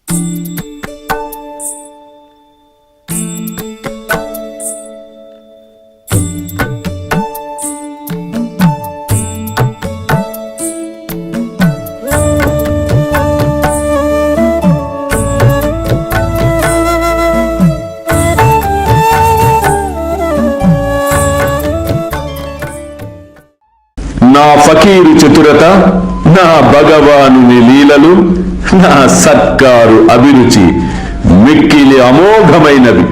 నా ఫకీరు చతురత, నా భగవానుని లీలలు, నా సత్కారు అభిరుచి మిక్కిలి అమోఘమైనవి.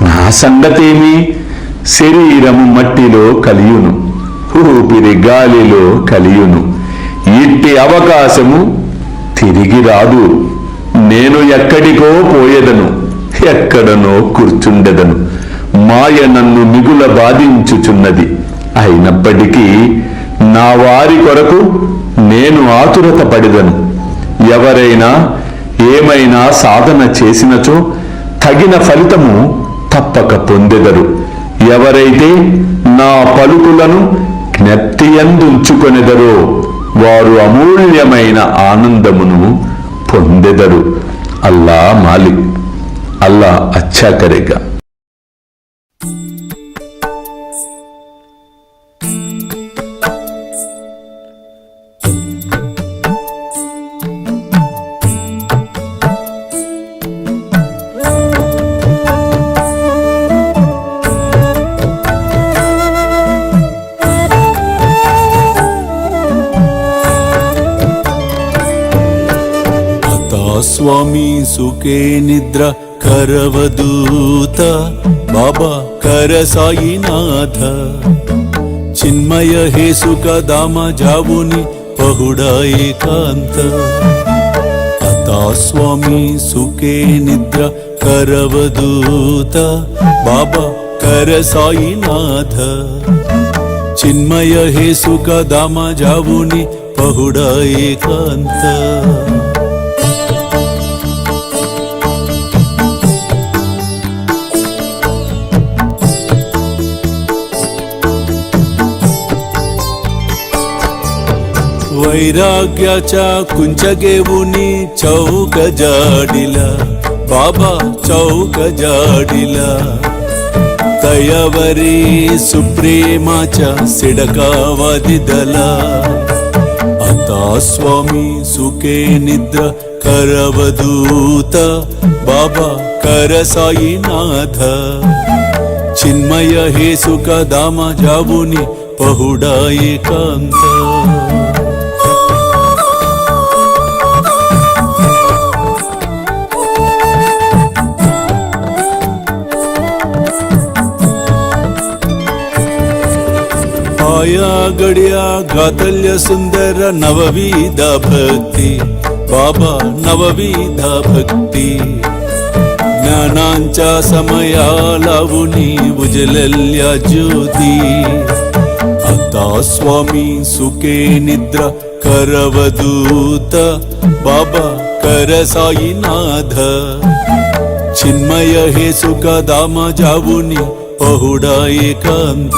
నా సంగతేమి? శరీరము మట్టిలో కలియును, ఊపిరి గాలిలో కలియును. ఇట్టి అవకాశము తిరిగి రాదు. నేను ఎక్కడికో పోయేదను, ఎక్కడనో కూర్చుండెదను. మాయ నన్ను మిగుల బాధించుచున్నది. అయినప్పటికీ నా వారి కొరకు నేను ఆతురత పడిదను. ఎవరైనా ఏమైనా సాధన చేసినచో తగిన ఫలితము తప్పక పొందెదరు. ఎవరైతే నా పలుకులను జ్ఞప్తియందుంచుకొనెదరో వారు అమూల్యమైన ఆనందమును పొందెదరు. అల్లా మాలిక్, అల్లా అచ్చా కరేగా. స్వామి సుఖే నిద్ర కరవదూత, బాబా కర సాయినాథ. చిన్మయ హే సుఖ దామ జావుని పహుడా ఏకాంత. అతా స్వామి సుఖే నిద్ర కరవదూత, బాబా కర సాయినాథ. చిన్మయ హే సుఖ దామ జావుని పహుడా ఏకాంత. वैराग्याच्या कुंचगेवुनी चौक जाडिला, बाबा चौक जाडिला. तयावरी सुप्रेमाच्या सिडकावादिदला. आता स्वामी सुखे निद्र करवदूत, बाबा कर साईनाथ. चिन्मय हे सुख दामा जावुनी पहुडा एकांत. आया गड्या गातल्य सुंदर नवविधा भक्ती, बाबा नवविधा भक्ती. ज्ञानांच्या समया लावुनी उजलल्या ज्योती. आता स्वामी सुखे निद्रा करवदूत, बाबा कर साईनाथ. चिन्मय हे सुख दामा जावुनी पहुडा एकांत.